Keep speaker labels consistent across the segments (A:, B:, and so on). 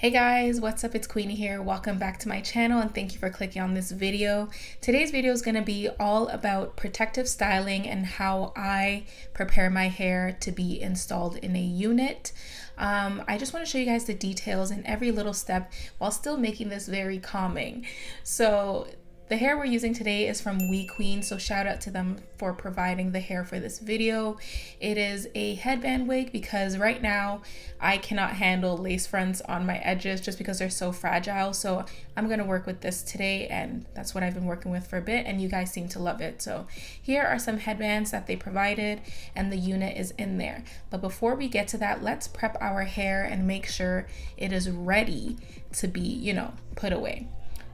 A: Hey guys, what's up? It's Queenie here. Welcome back to my channel and thank you for clicking on this video. Today's video is going to be all about protective styling and how I prepare my hair to be installed in a unit. I just want to show you guys the details in every little step while still making this very calming. So the hair we're using today is from WeQueen, so shout out to them for providing the hair for this video. It is a headband wig because right now I cannot handle lace fronts on my edges just because they're so fragile. So I'm gonna work with this today, and that's what I've been working with for a bit, and you guys seem to love it. So here are some headbands that they provided, and the unit is in there. But before we get to that, let's prep our hair and make sure it is ready to be, put away.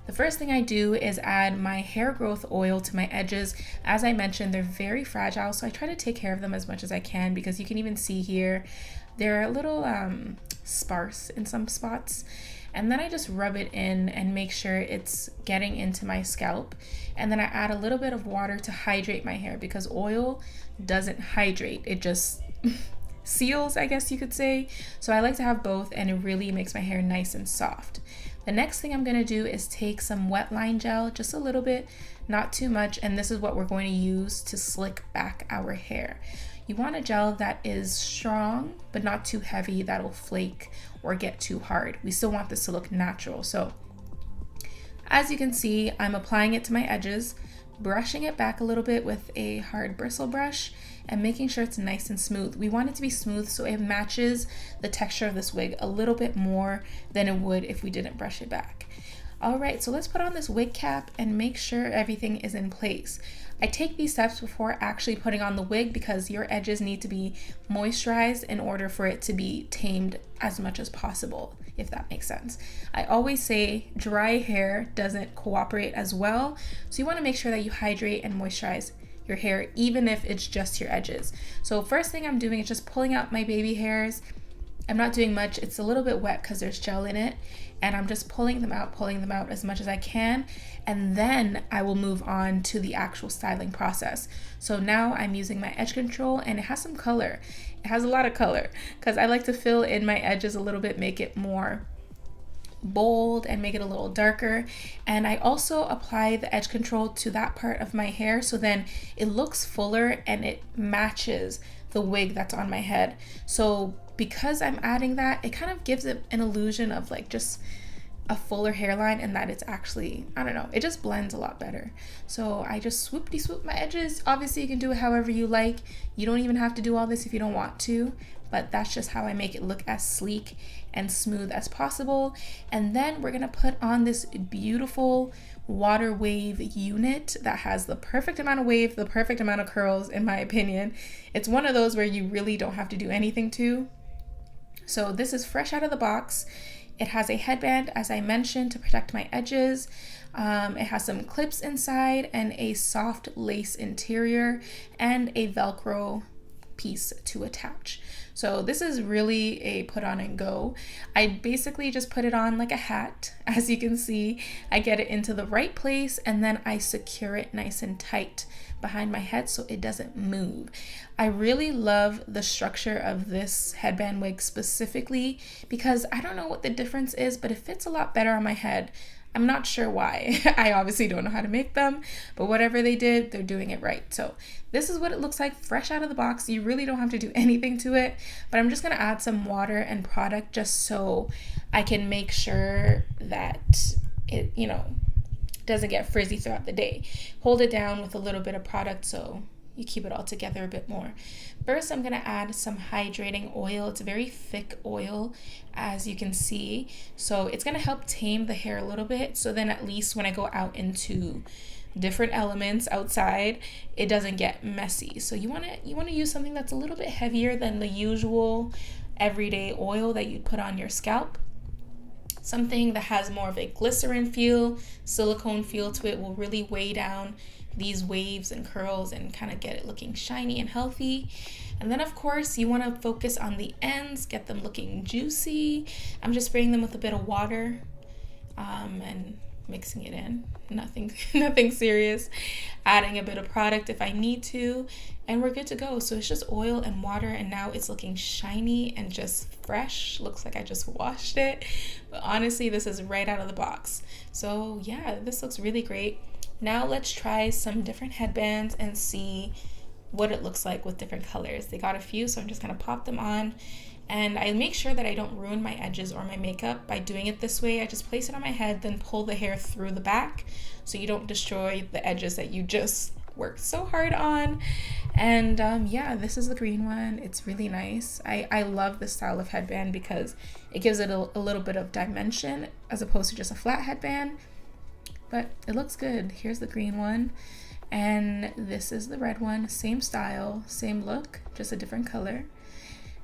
A: The first thing I do is add my hair growth oil to my edges. As I mentioned, they're very fragile, so I try to take care of them as much as I can because you can even see here, they're a little sparse in some spots. And then I just rub it in and make sure it's getting into my scalp. And then I add a little bit of water to hydrate my hair because oil doesn't hydrate, it just seals, I guess you could say. So I like to have both, and it really makes my hair nice and soft. The next thing I'm going to do is take some wet line gel, just a little bit, not too much, and this is what we're going to use to slick back our hair. You want a gel that is strong but not too heavy that'll flake or get too hard. We still want this to look natural. So as you can see, I'm applying it to my edges, brushing it back a little bit with a hard bristle brush and making sure it's nice and smooth. We want it to be smooth so it matches the texture of this wig a little bit more than it would if we didn't brush it back. All right, so let's put on this wig cap and make sure everything is in place. I take these steps before actually putting on the wig because your edges need to be moisturized in order for it to be tamed as much as possible, if that makes sense. I always say dry hair doesn't cooperate as well, so you want to make sure that you hydrate and moisturize your hair even if it's just your edges. So first thing I'm doing is just pulling out my baby hairs. I'm not doing much, it's a little bit wet because there's gel in it, and I'm just pulling them out as much as I can, and then I will move on to the actual styling process. So now I'm using my edge control, and it has some color. It has a lot of color because I like to fill in my edges a little bit, make it more bold and make it a little darker. And I also apply the edge control to that part of my hair so then it looks fuller and it matches the wig that's on my head. So because I'm adding that, it kind of gives it an illusion of like just a fuller hairline, and that it's actually, I don't know, it just blends a lot better. So I just swoopty swoop my edges. Obviously you can do it however you like. You don't even have to do all this if you don't want to, but that's just how I make it look as sleek and smooth as possible. And then we're gonna put on this beautiful water wave unit that has the perfect amount of wave, the perfect amount of curls, in my opinion. It's one of those where you really don't have to do anything to. So this is fresh out of the box. It has a headband, as I mentioned, to protect my edges. It has some clips inside and a soft lace interior and a Velcro piece to attach. So this is really a put on and go. I basically just put it on like a hat. As you can see, I get it into the right place and then I secure it nice and tight behind my head so it doesn't move. I really love the structure of this headband wig specifically because I don't know what the difference is, but it fits a lot better on my head. I'm not sure why. I obviously don't know how to make them, but whatever they did, they're doing it right. So this is what it looks like fresh out of the box. You really don't have to do anything to it, but I'm just gonna add some water and product just so I can make sure that it, doesn't get frizzy throughout the day. Hold it down with a little bit of product so you keep it all together a bit more. First, I'm gonna add some hydrating oil. It's a very thick oil, as you can see. So it's gonna help tame the hair a little bit. So then at least when I go out into different elements outside, it doesn't get messy. So you wanna use something that's a little bit heavier than the usual everyday oil that you put on your scalp. Something that has more of a glycerin feel, silicone feel to it will really weigh down these waves and curls and kind of get it looking shiny and healthy. And then of course you want to focus on the ends, get them looking juicy. I'm just spraying them with a bit of water and mixing it in. Nothing serious. Adding a bit of product if I need to, and we're good to go. So it's just oil and water, and now it's looking shiny and just fresh. Looks like I just washed it. Honestly, this is right out of the box. So yeah, this looks really great. Now let's try some different headbands and see what it looks like with different colors. They got a few, so I'm just gonna pop them on. And I make sure that I don't ruin my edges or my makeup by doing it this way. I just place it on my head, then pull the hair through the back so you don't destroy the edges that you just worked so hard on. And yeah, this is the green one. It's really nice. I love this style of headband because it gives it a little bit of dimension as opposed to just a flat headband, but it looks good. Here's the green one, and this is the red one. Same style, same look, just a different color.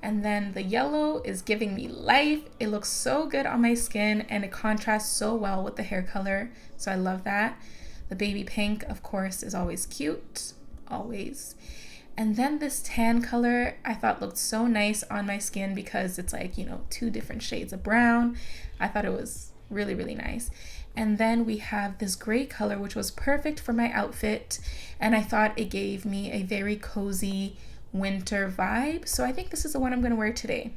A: And then the yellow is giving me life. It looks so good on my skin and it contrasts so well with the hair color, so I love that. The baby pink, of course, is always cute, always. And then this tan color I thought looked so nice on my skin because it's like, you know, 2 different shades of brown. I thought it was really, really nice. And then we have this gray color, which was perfect for my outfit, and I thought it gave me a very cozy winter vibe. So I think this is the one I'm gonna wear today.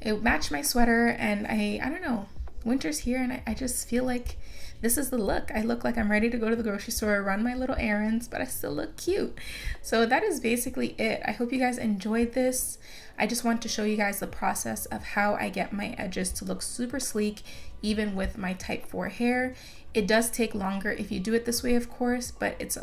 A: It matched my sweater, and I don't know, winter's here and I just feel like this is the look. I look like I'm ready to go to the grocery store, run my little errands, but I still look cute. So that is basically it. I hope you guys enjoyed this. I just want to show you guys the process of how I get my edges to look super sleek, even with my type 4 hair. It does take longer if you do it this way, of course, but it's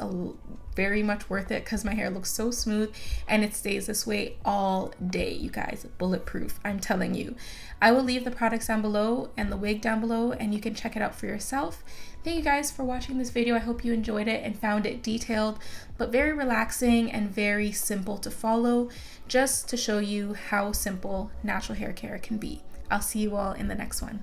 A: very much worth it because my hair looks so smooth and it stays this way all day, you guys. Bulletproof, I'm telling you. I will leave the products down below and the wig down below, and you can check it out for yourself. Thank you guys for watching this video. I hope you enjoyed it and found it detailed, but very relaxing and very simple to follow, just to show you how simple natural hair care can be. I'll see you all in the next one.